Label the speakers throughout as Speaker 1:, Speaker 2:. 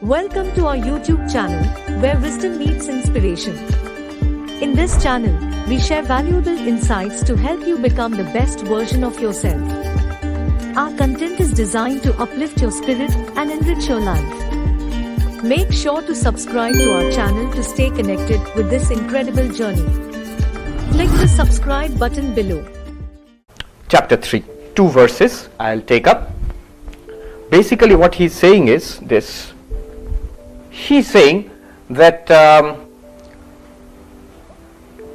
Speaker 1: Welcome to our YouTube channel, where wisdom meets inspiration. In this channel, we share valuable insights to help you become the best version of yourself. Our content is designed to uplift your spirit and enrich your life. Make sure to subscribe to our channel to stay connected with this incredible journey. Click the subscribe button below.
Speaker 2: Chapter 3. 2 verses I'll take up. Basically what he's saying is this. He's saying that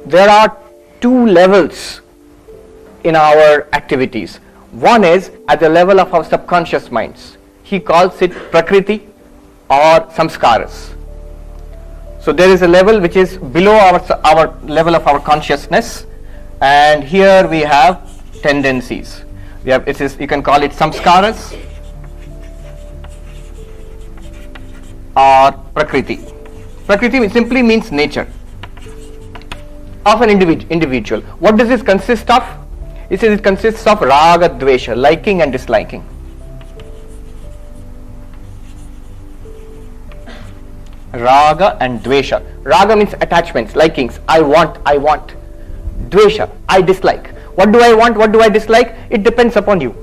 Speaker 2: there are 2 levels in our activities. One is at the level of our subconscious minds. He calls it Prakriti or Samskaras. So there is a level which is below our level of our consciousness, and here we have tendencies. You can call it Samskaras or Prakriti. Prakriti simply means nature of an individual. What does this consist of? It says it consists of Raga, Dvesha, liking and disliking. Raga and Dvesha. Raga means attachments, likings. I want. Dvesha, I dislike. What do I want? What do I dislike? It depends upon you.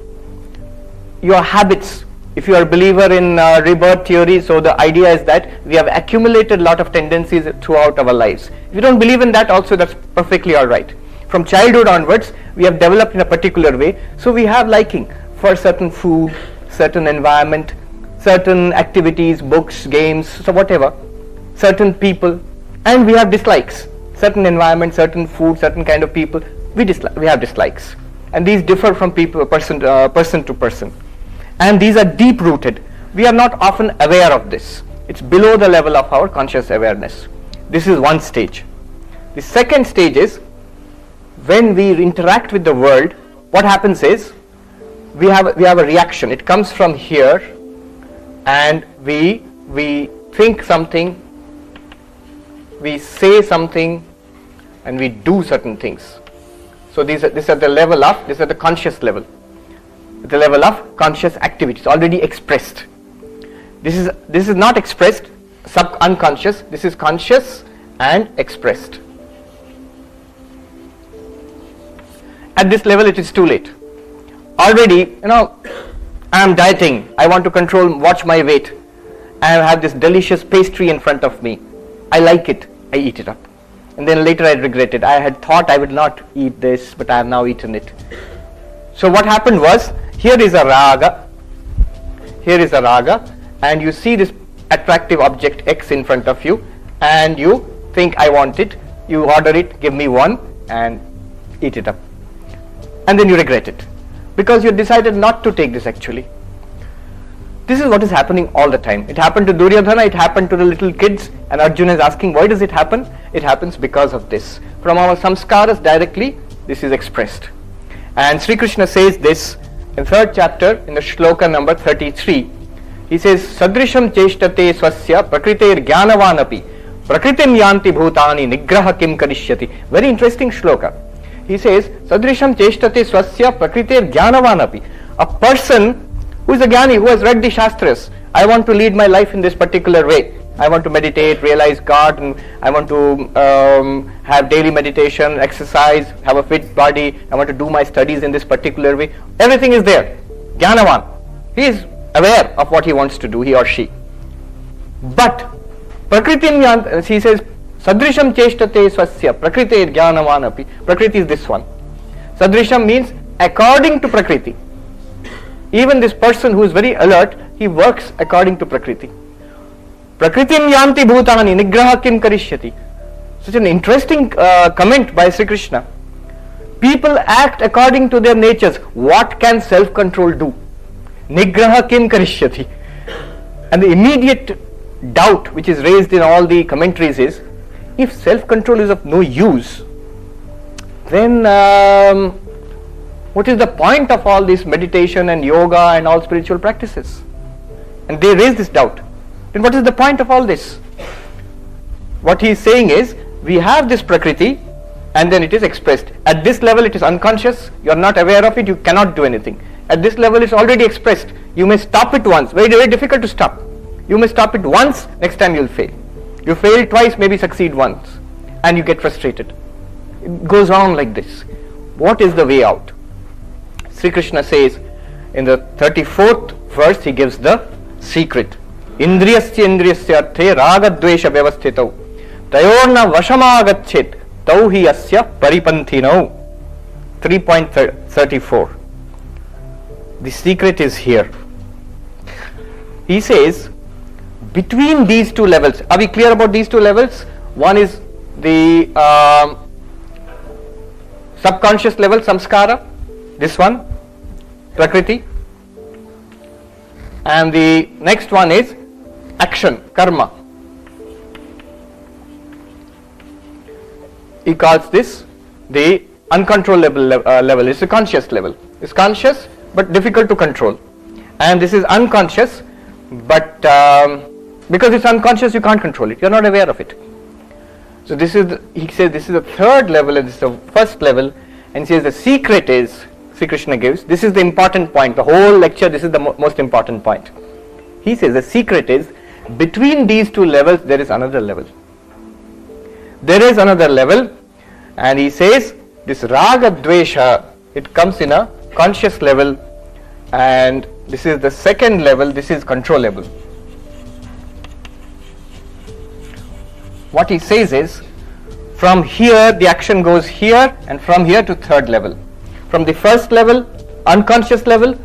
Speaker 2: Your habits. If you are a believer in rebirth theory, so the idea is that we have accumulated a lot of tendencies throughout our lives. If you don't believe in that also, that's perfectly alright. From childhood onwards, we have developed in a particular way. So we have liking for certain food, certain environment, certain activities, books, games, so whatever, certain people, and we have dislikes. Certain environment, certain food, certain kind of people, we have dislikes. And these differ from person to person. And these are deep rooted. We are not often aware of this. It's below the level of our conscious awareness. This is one stage. The second stage is when we interact with the world, what happens is we have a reaction. It comes from here, and we think something, we say something, and we do certain things. So these are the conscious level. The level of conscious activity is already expressed. This is not expressed, unconscious. This is conscious and expressed. At this level, it is too late. Already, I am dieting. I want to watch my weight. I have this delicious pastry in front of me. I like it. I eat it up. And then later I regret it. I had thought I would not eat this, but I have now eaten it. So what happened was, here is a raga, and you see this attractive object X in front of you, and you think I want it, you order it, give me one, and eat it up. And then you regret it, because you decided not to take this actually. This is what is happening all the time. It happened to Duryodhana, it happened to the little kids, and Arjuna is asking, why does it happen? It happens because of this. From our samskaras directly, this is expressed. And Sri Krishna says this in 3rd chapter, in the shloka number 33. He says, Sadrisham cheshtate swasya prakriter jnanavanapi prakritim yanti bhutani nigraha kim karishyati. Very interesting shloka. He says, Sadrisham cheshtate swasya prakriter jnanavanapi. A person who is a jnani, who has read the Shastras, I want to lead my life in this particular way. I want to meditate, realize God, and I want to have daily meditation, exercise, have a fit body. I want to do my studies in this particular way. Everything is there. Jnanavan. He is aware of what he wants to do, he or she. But Prakritim Yant, he says, Sadrisham cheshtate swasya prakrite jnanavan api. Prakriti is this one. Sadrisham means according to Prakriti. Even this person who is very alert, he works according to Prakriti. Prakritim yanti bhutani nigraha kim karishyati. Such an interesting comment by Sri Krishna. People act according to their natures. What can self-control do? Nigraha kim karishyati. And the immediate doubt which is raised in all the commentaries is, if self-control is of no use, then what is the point of all this meditation and yoga and all spiritual practices? And they raise this doubt. Then what is the point of all this? What he is saying is, we have this Prakriti and then it is expressed. At this level it is unconscious, you are not aware of it, you cannot do anything. At this level it's already expressed. You may stop it once, very, very difficult to stop. You may stop it once, next time you'll fail. You fail twice, maybe succeed once, and you get frustrated. It goes on like this. What is the way out? Sri Krishna says in the 34th verse, he gives the secret. Indriyasya indriyasya arthe raga dvesha vyavasthitau tayorna vashamagachet tau hi asya paripanthinau. 3.34. The secret is here. He says, between these two levels, are we clear about these two levels? One is the subconscious level, samskara, this one, prakriti, and the next one is action, karma. He calls this the uncontrollable level. It's a conscious level. It's conscious but difficult to control, and this is unconscious, but because it's unconscious, you can't control it. You're not aware of it. So this is, he says, this is the third level and this is the first level, and he says the secret is, Sri Krishna gives, this is the important point, the whole lecture, this is the most important point. He says the secret is, between these two levels there is another level. There is another level, and he says this raga dvesha, it comes in a conscious level, and this is the second level, this is controllable. What he says is, from here the action goes here, and from here to third level. From the first level, unconscious level,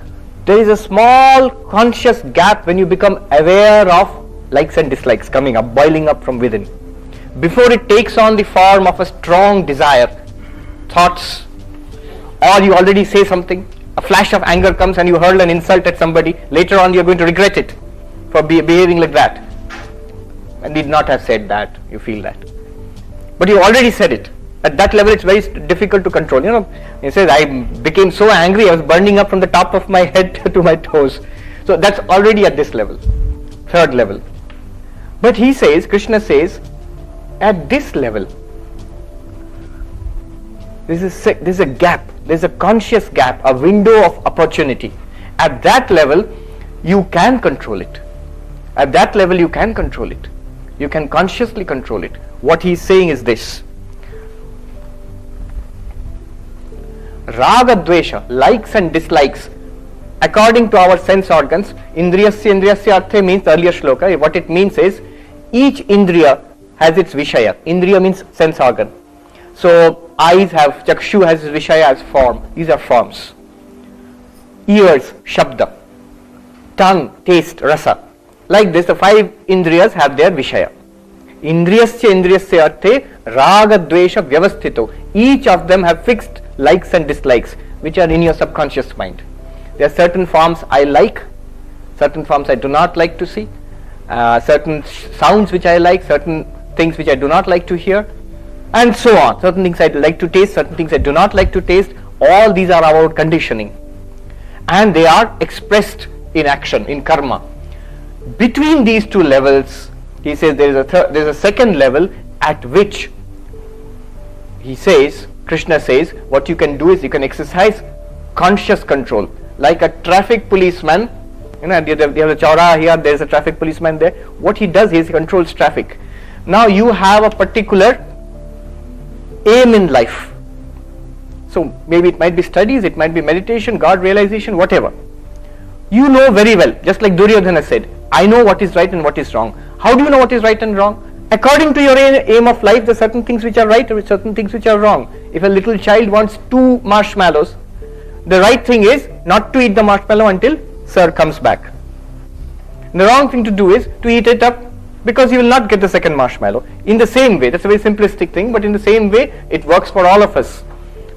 Speaker 2: there is a small conscious gap when you become aware of likes and dislikes coming up, boiling up from within. Before it takes on the form of a strong desire, thoughts, or you already say something, a flash of anger comes and you hurl an insult at somebody, later on you are going to regret it for behaving like that. I did not have said that, you feel that. But you already said it. At that level it's very difficult to control. You know, he says, I became so angry, I was burning up from the top of my head to my toes. So that's already at this level, third level. But he says, Krishna says, at this level, there's a gap, there's a conscious gap, a window of opportunity. At that level, you can control it. At that level, you can control it. You can consciously control it. What he is saying is this. Raga dvesha, likes and dislikes, according to our sense organs, indriyasya indriyasya arthe means the earlier shloka. What it means is, each indriya has its vishaya. Indriya means sense organ. So eyes have, chakshu has vishaya as form. These are forms. Ears, shabda. Tongue, taste, rasa. Like this, the five indriyas have their vishaya. Indriyasya indriyasya arthe raga dvesha vyavasthito. Each of them have fixed likes and dislikes, which are in your subconscious mind. There are certain forms I like, certain forms I do not like to see, certain sounds which I like, certain things which I do not like to hear, and so on. Certain things I like to taste, certain things I do not like to taste. All these are our conditioning, and they are expressed in action, in karma. Between these two levels, he says there is a second level at which he says, Krishna says, what you can do is you can exercise conscious control. Like a traffic policeman, you know, you have a chaura here, there is a traffic policeman there. What he does is he controls traffic. Now you have a particular aim in life. So maybe it might be studies, it might be meditation, God realization, whatever. You know very well, just like Duryodhana said, I know what is right and what is wrong. How do you know what is right and wrong? According to your aim of life, there are certain things which are right or certain things which are wrong. If a little child wants 2 marshmallows, the right thing is not to eat the marshmallow until sir comes back. And the wrong thing to do is to eat it up, because you will not get the second marshmallow. In the same way, that's a very simplistic thing, but in the same way, it works for all of us.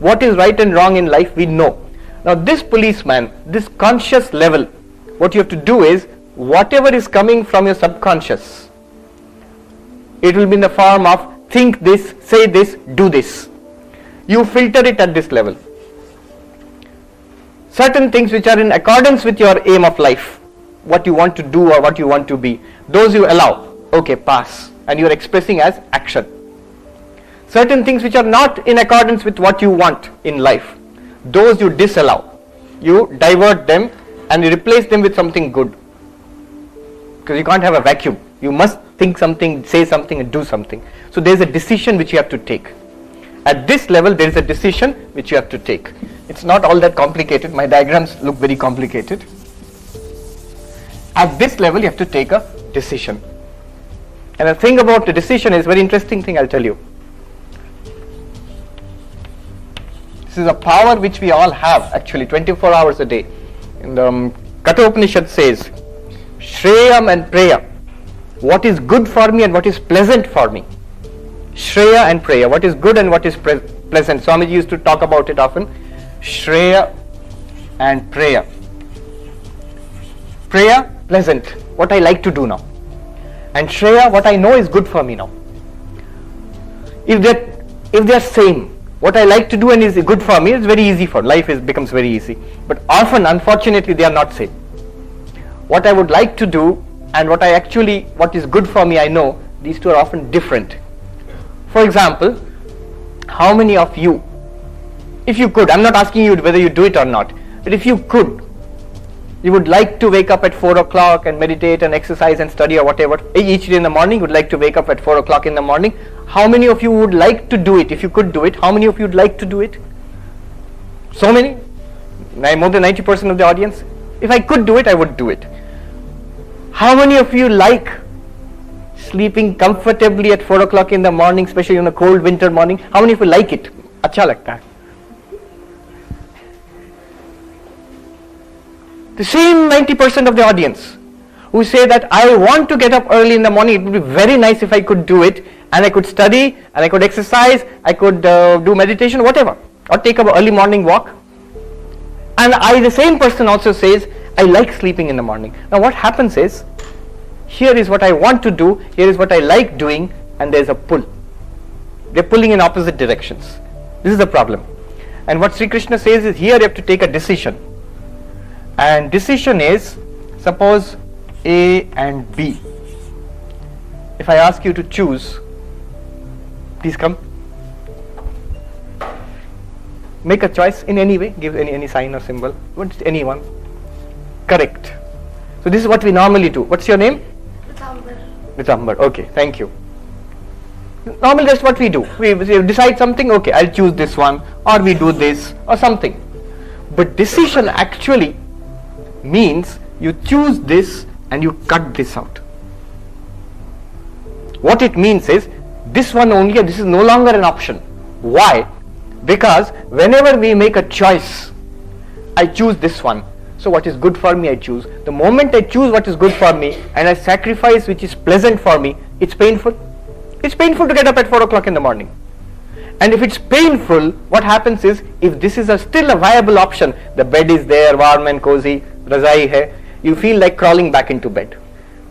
Speaker 2: What is right and wrong in life, we know. Now this policeman, this conscious level, what you have to do is, whatever is coming from your subconscious, it will be in the form of think this, say this, do this. You filter it at this level. Certain things which are in accordance with your aim of life, what you want to do or what you want to be, those you allow. Okay, pass. And you are expressing as action. Certain things which are not in accordance with what you want in life, those you disallow. You divert them and you replace them with something good. because you can't have a vacuum. You must think something, say something and do something. So there is a decision which you have to take. At this level there is a decision which you have to take. It's not all that complicated. My diagrams look very complicated. At this level you have to take a decision. And the thing about the decision is very interesting thing, I'll tell you. This is a power which we all have actually 24 hours a day. In the Katha Upanishad says, Shreyam and Preya, what is good for me and what is pleasant for me. Shreya and Preya, what is good and what is pleasant. Swamiji used to talk about it often. Shreya and Preya. Preya, pleasant, what I like to do now. And Shreya, what I know is good for me now. If they are same, what I like to do and is good for me, it's very easy for life. Becomes very easy. But often, unfortunately, they are not same. What I would like to do and what is good for me, I know, these two are often different. For example, how many of you, if you could, I'm not asking you whether you do it or not, but if you could, you would like to wake up at 4 o'clock and meditate and exercise and study or whatever, each day in the morning, you would like to wake up at 4 o'clock in the morning. How many of you would like to do it? If you could do it, how many of you would like to do it? So many? More than 90% of the audience? If I could do it, I would do it. How many of you like sleeping comfortably at 4 o'clock in the morning, especially on a cold winter morning? How many of you like it? Acha lagta hai. The same 90% of the audience who say that I want to get up early in the morning, it would be very nice if I could do it, and I could study, and I could exercise, I could do meditation, whatever, or take an early morning walk. And the same person also says, I like sleeping in the morning. Now what happens is, here is what I want to do, here is what I like doing, and there is a pull. They are pulling in opposite directions. This is the problem. And what Sri Krishna says is, here you have to take a decision. And decision is, suppose A and B. If I ask you to choose, please come. Make a choice in any way, give any sign or symbol, anyone. Correct. So this is what we normally do. What's your name? Rithambar. Okay, thank you. Normally that's what we do. We decide something, okay, I'll choose this one, or we do this, or something. But decision actually means you choose this and you cut this out. What it means is, this one only, this is no longer an option. Why? Because whenever we make a choice, I choose this one. So what is good for me, I choose. The moment I choose what is good for me and I sacrifice which is pleasant for me, it's painful. It's painful to get up at 4 o'clock in the morning. And if it's painful, what happens is, if this is still a viable option, the bed is there, warm and cozy, razai hai, you feel like crawling back into bed.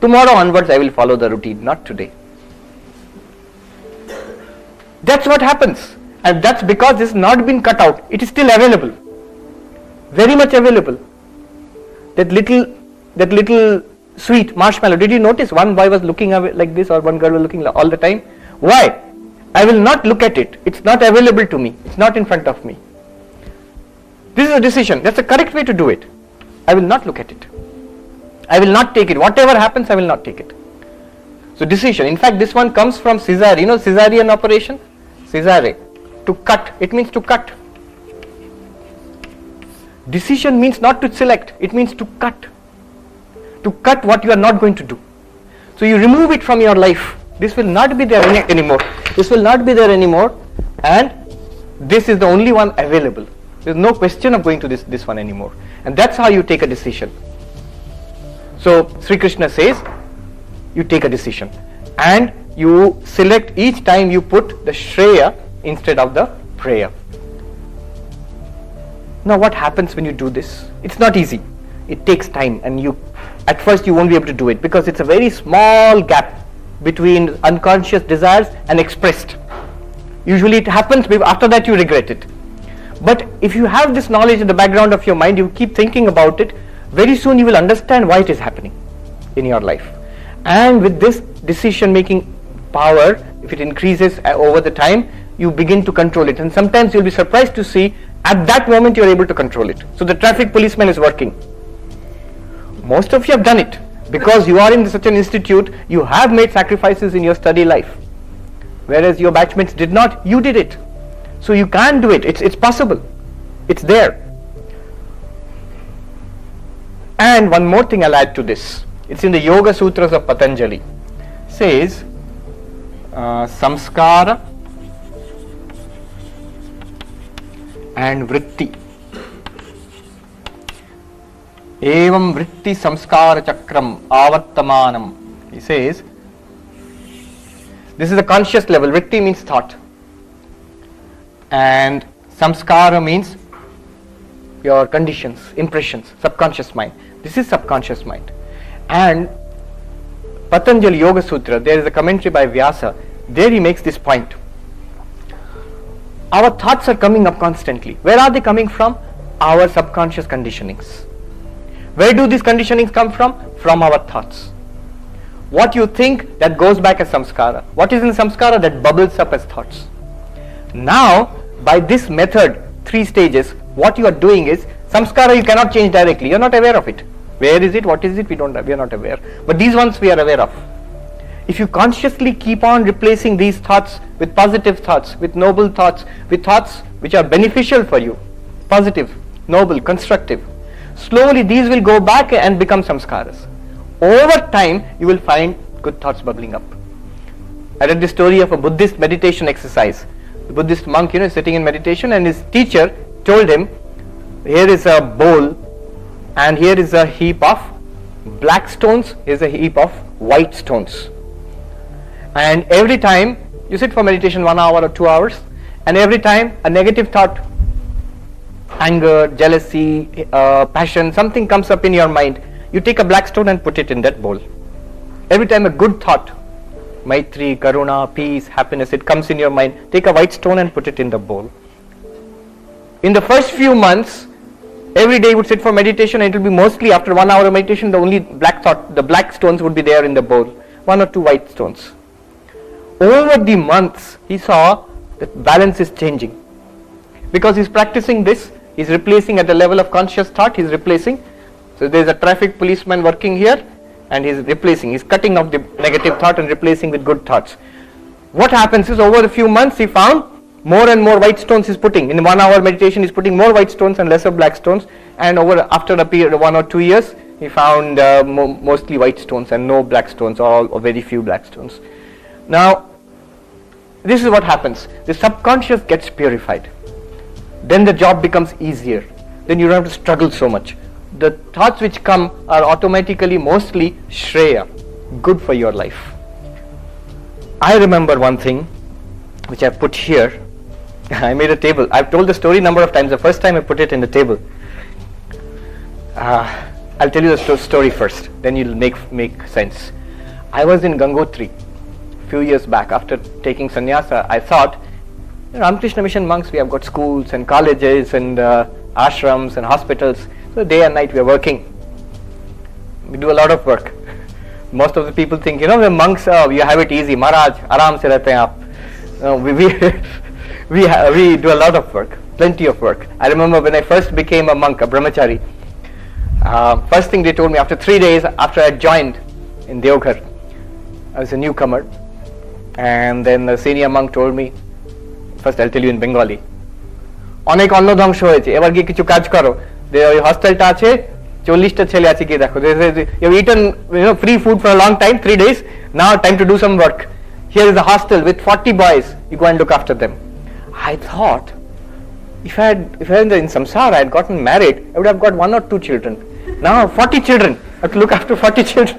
Speaker 2: Tomorrow onwards I will follow the routine, not today. That's what happens. And that's because this has not been cut out. It is still available. Very much available. That little sweet marshmallow, did you notice one boy was looking away like this, or one girl was looking all the time? Why? I will not look at it. It's not available to me. It's not in front of me. This is a decision. That's the correct way to do it. I will not look at it. I will not take it. Whatever happens, I will not take it. So decision. In fact, this one comes from Caesar. You know Caesarean operation? Caesare. To cut. It means to cut. Decision means not to select. It means to cut. To cut what you are not going to do. So you remove it from your life. This will not be there anymore. This will not be there anymore, and this is the only one available. There is no question of going to this one anymore. And that's how you take a decision. So Sri Krishna says, you take a decision and you select each time you put the Shreya instead of the Preya. Now what happens when you do this? It's not easy. It takes time, and at first you won't be able to do it because it's a very small gap between unconscious desires and expressed. Usually it happens, after that you regret it. But if you have this knowledge in the background of your mind, you keep thinking about it, very soon you will understand why it is happening in your life. And with this decision making power, if it increases over the time, you begin to control it. And sometimes you'll be surprised to see at that moment you're able to control it. So the traffic policeman is working. Most of you have done it. Because you are in such an institute, you have made sacrifices in your study life. Whereas your batchmates did not, you did it. So you can do it. It's possible. It's there. And one more thing I'll add to this. It's in the Yoga Sutras of Patanjali. It says, samskara and vritti. Evam vritti samskara chakram avattamanam. He says, this is the conscious level. Vritti means thought. And samskara means your conditions, impressions, subconscious mind. This is subconscious mind. And Patanjali Yoga Sutra, there is a commentary by Vyasa. There he makes this point. Our thoughts are coming up constantly. Where are they coming from? Our subconscious conditionings. Where do these conditionings come from? From our thoughts. What you think, that goes back as samskara. What is in samskara? That bubbles up as thoughts. Now, by this method, 3 stages, what you are doing is, samskara you cannot change directly. You are not aware of it. Where is it? What is it? We are not aware. But these ones we are aware of. If you consciously keep on replacing these thoughts with positive thoughts, with noble thoughts, with thoughts which are beneficial for you, positive, noble, constructive, slowly these will go back and become samskaras. Over time, you will find good thoughts bubbling up. I read the story of a Buddhist meditation exercise. The Buddhist monk, sitting in meditation, and his teacher told him, here is a bowl and here is a heap of black stones, here is a heap of white stones. And every time you sit for meditation 1 hour or 2 hours, and every time a negative thought, anger, jealousy, passion, something comes up in your mind, you take a black stone and put it in that bowl. Every time a good thought, Maitri, Karuna, peace, happiness, it comes in your mind, take a white stone and put it in the bowl. In the first few months, every day he would sit for meditation, and it will be mostly after 1 hour of meditation, the only black thought, the black stones would be there in the bowl, 1 or 2 white stones. Over the months, he saw that balance is changing. Because he's practicing this, he's replacing at the level of conscious thought, he's replacing. So there's a traffic policeman working here, and he's replacing, he's cutting off the negative thought and replacing with good thoughts. What happens is, over a few months, he found more and more white stones he's putting. In 1 hour meditation, he's putting more white stones and lesser black stones. And after a period of 1 or 2 years, he found mostly white stones and no black stones, or very few black stones. Now, this is what happens. The subconscious gets purified. Then the job becomes easier. Then you don't have to struggle so much. The thoughts which come are automatically mostly Shreya, good for your life. I remember one thing which I put here. I made a table. I've told the story number of times. The first time I put it in the table. I'll tell you the story first, then you'll make sense. I was in Gangotri a few years back. After taking sannyasa, I thought, Ramakrishna Mission monks, we have got schools and colleges and ashrams and hospitals. So day and night we are working. We do a lot of work. Most of the people think, the monks, you have it easy. Maharaj, aram se rehte hain aap. We do a lot of work, plenty of work. I remember when I first became a monk, a brahmachari, first thing they told me after 3 days after I joined in Deoghar, I was a newcomer, and then the senior monk told me, first I'll tell you in Bengali, অনেক অন্ন ধ্বংস হয়েছে, এবার গিয়ে কিছু কাজ করো, ওই হস্টেলটা আছে 40টা ছেলে আছে, গিয়ে দেখো, you've eaten free food for a long time, 3 days, now time to do some work. Here is a hostel with 40 boys, you go and look after them. I thought, if I had in samsara, I had gotten married, I would have got 1 or 2 children. Now 40 children, I have to look after 40 children.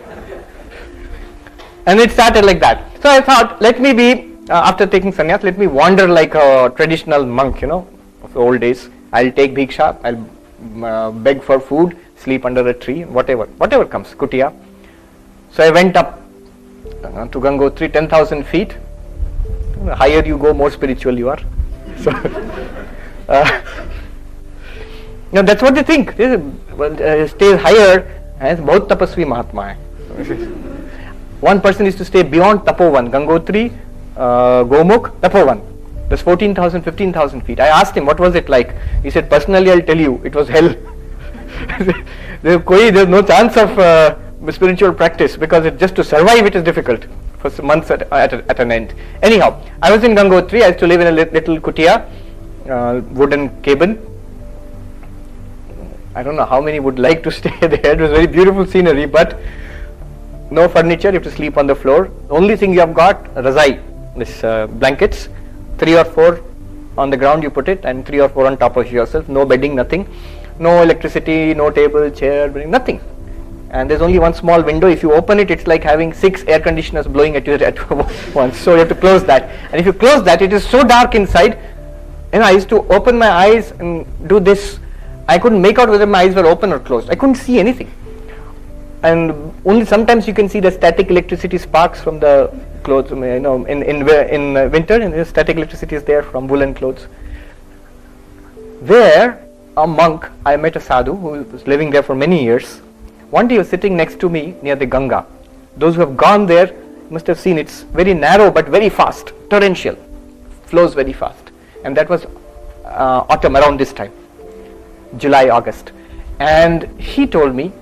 Speaker 2: And it started like that. So I thought, let me be, after taking sannyas, let me wander like a traditional monk, of the old days. I'll take diksha, I'll beg for food, sleep under a tree, whatever comes, kutiya. So I went up to Gangotri, 10,000 feet. The higher you go, more spiritual you are. So, that's what they think. Stay higher, and बहुत तपस्वी महात्मा है. One person is to stay beyond Tapovan, Gangotri, Gomukh, Tapovan. That's 14,000, 15,000 feet. I asked him, what was it like? He said, personally, I'll tell you, it was hell. There's no chance of spiritual practice, because just to survive it is difficult for some months at an end. Anyhow, I was in Gangotri. I used to live in a little kutia, wooden cabin. I don't know how many would like to stay there. It was very beautiful scenery, but no furniture. You have to sleep on the floor. The only thing you have got, razai, this blankets, 3 or 4 on the ground you put it, and 3 or 4 on top of yourself. No bedding, nothing. No electricity, no table, chair, nothing. And there's only one small window. If you open it, it's like having 6 air conditioners blowing at you at once. So you have to close that. And if you close that, it is so dark inside. And I used to open my eyes and do this. I couldn't make out whether my eyes were open or closed. I couldn't see anything. And only sometimes you can see the static electricity sparks from the clothes. In winter, and the static electricity is there from woolen clothes. There, a monk, I met a sadhu who was living there for many years. One day he was sitting next to me near the Ganga. Those who have gone there must have seen it's very narrow but very fast, torrential, flows very fast. And that was autumn, around this time, July, August. And he told me,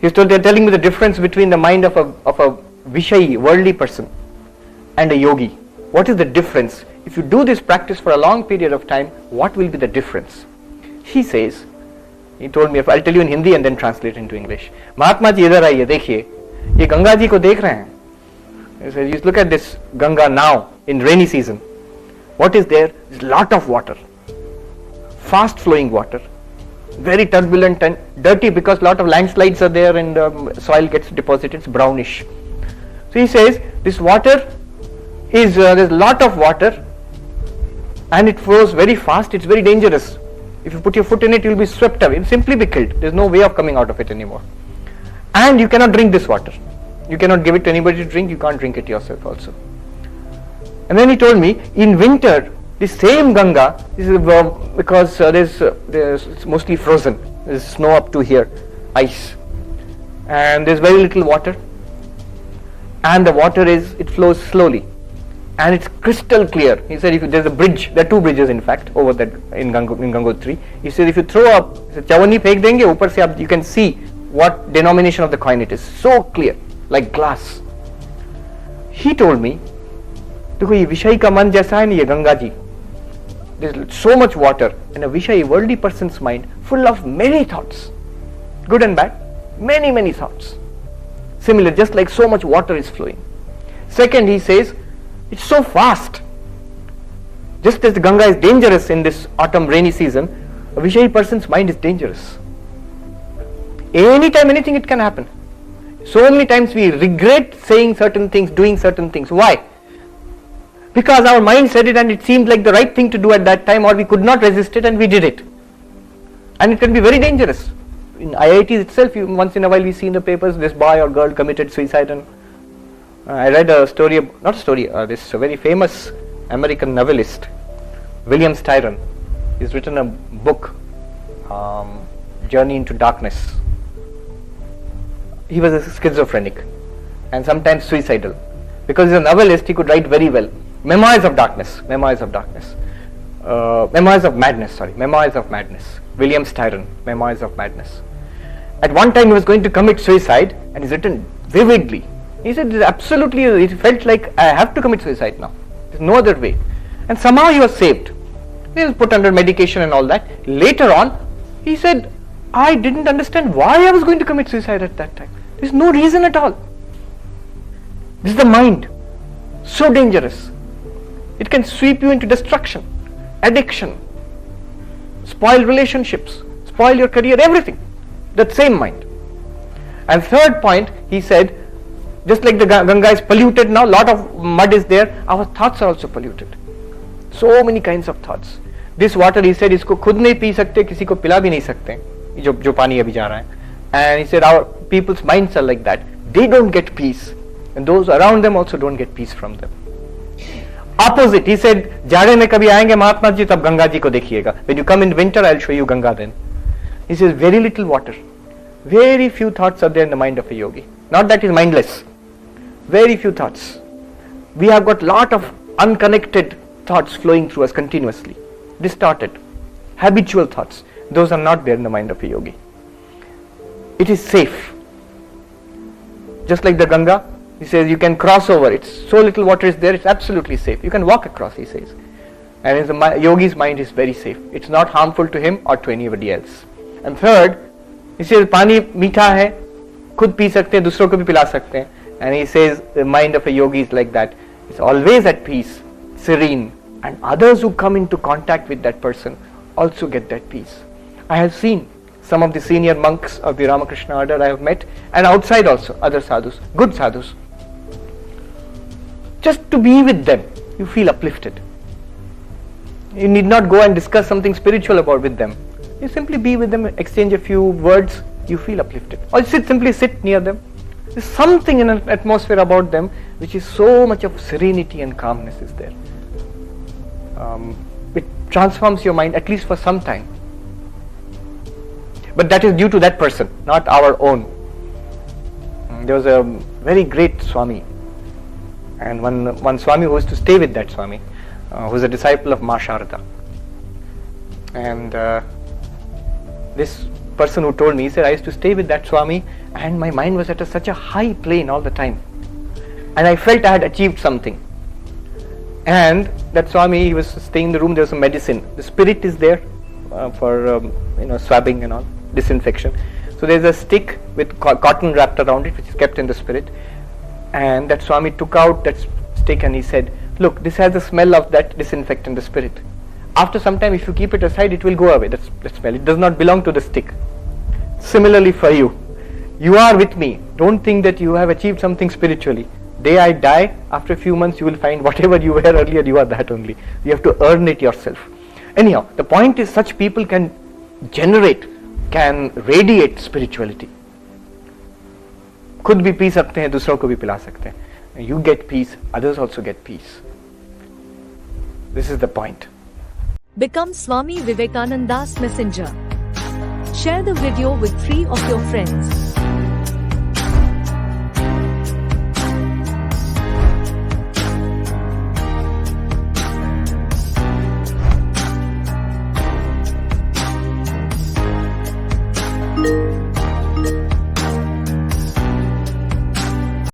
Speaker 2: they're telling me the difference between the mind of a Vishayi, worldly person, and a yogi. What is the difference? If you do this practice for a long period of time, what will be the difference? He told me, I'll tell you in Hindi and then translate into English. Mahatma ji, idhar aiye, dekhiye, ye Ganga ji ko dekh rahe hain. He said, you look at this Ganga now, in rainy season. What is there? There's a lot of water. Fast flowing water. Very turbulent and dirty, because a lot of landslides are there and soil gets deposited, it's brownish. So he says, this water is, there's a lot of water and it flows very fast, it's very dangerous. If you put your foot in it, you'll be swept away, you'll simply be killed. There's no way of coming out of it anymore. And you cannot drink this water. You cannot give it to anybody to drink, you can't drink it yourself also. And then he told me, in winter, this same Ganga, this is because it's mostly frozen, there's snow up to here, ice, and there's very little water, and the water it flows slowly, and it's crystal clear. He said, if there's a bridge, there are 2 bridges in fact over that in Gangotri. He said, if you throw up chawani phek denge, upar se you can see what denomination of the coin it is. So clear, like glass. He told me, देखो ये विषय का मन जैसा है ना ये Ganga ji. There's so much water, and a Vishayi, worldly person's mind, full of many thoughts, good and bad, many thoughts. Similar, just like so much water is flowing. Second, he says, it's so fast. Just as the Ganga is dangerous in this autumn rainy season, a Vishayi person's mind is dangerous. Anytime, anything it can happen. So many times we regret saying certain things, doing certain things. Why? Because our mind said it and it seemed like the right thing to do at that time, or we could not resist it and we did it. And it can be very dangerous. In IITs itself, once in a while we see in the papers, this boy or girl committed suicide. And I read a story, this very famous American novelist, William Styron. He's written a book, Journey into Darkness. He was a schizophrenic and sometimes suicidal. Because he's a novelist, he could write very well. Memoirs of Madness. William Styron, Memoirs of Madness. At one time he was going to commit suicide, and he's written vividly. He said, absolutely, it felt like I have to commit suicide now. There's no other way. And somehow he was saved. He was put under medication and all that. Later on, he said, I didn't understand why I was going to commit suicide at that time. There's no reason at all. This is the mind. So dangerous. It can sweep you into destruction, addiction, spoil relationships, spoil your career, everything. That same mind. And third point, he said, just like the Ganga is polluted now, lot of mud is there, our thoughts are also polluted. So many kinds of thoughts. This water, he said, इसको खुद नहीं P सकते, किसी को पिला भी नहीं सकते, जो पानी अभी जा रहा है. And he said, our people's minds are like that. They don't get peace. And those around them also don't get peace from them. Opposite, he said, जाड़े में कभी आएंगे महात्मा जी तब गंगा जी को देखिएगा. When you come in winter, I'll show you Ganga then. He says, very little water. Very few thoughts are there in the mind of a yogi. Not that he's mindless. Very few thoughts. We have got lot of unconnected thoughts flowing through us continuously. Distorted. Habitual thoughts. Those are not there in the mind of a yogi. It is safe. just like the Ganga. He says you can cross over. It's so little water is there, it's absolutely safe. You can walk across, he says. And in the yogi's mind is very safe. It's not harmful to him or to anybody else. And third, he says पानी मीठा है, खुद P सकते हैं, दूसरों को भी पिला सकते हैं. And he says the mind of a yogi is like that. It's always at peace, serene, and others who come into contact with that person also get that peace. I have seen some of the senior monks of the Ramakrishna Order I have met, and outside also other sadhus, good sadhus. Just to be with them, you feel uplifted. You need not go and discuss something spiritual with them. You simply be with them, exchange a few words, you feel uplifted. Or simply sit near them. There's something in an atmosphere about them which is so much of serenity and calmness is there. It transforms your mind at least for some time. But that is due to that person, not our own. There was a very great Swami, and one Swami who used to stay with that Swami, who was a disciple of Ma Sharda. And this person who told me, he said, I used to stay with that Swami and my mind was at such a high plane all the time. And I felt I had achieved something. And that Swami, he was staying in the room, there was some medicine. The spirit is there for swabbing and all, disinfection. So there's a stick with cotton wrapped around it which is kept in the spirit. And that Swami took out that stick and he said, look, this has the smell of that disinfectant, the spirit. After some time, if you keep it aside, it will go away, that smell. It does not belong to the stick. Similarly for you, you are with me. Don't think that you have achieved something spiritually. Day I die, after a few months you will find whatever you were earlier, you are that only. You have to earn it yourself. Anyhow, the point is such people can radiate spirituality. खुद भी P सकते हैं, दूसरों को भी पिला सकते हैं. You get peace, others also get peace. This is the point.
Speaker 1: Become Swami Vivekananda's messenger. Share the video with 3 of your friends.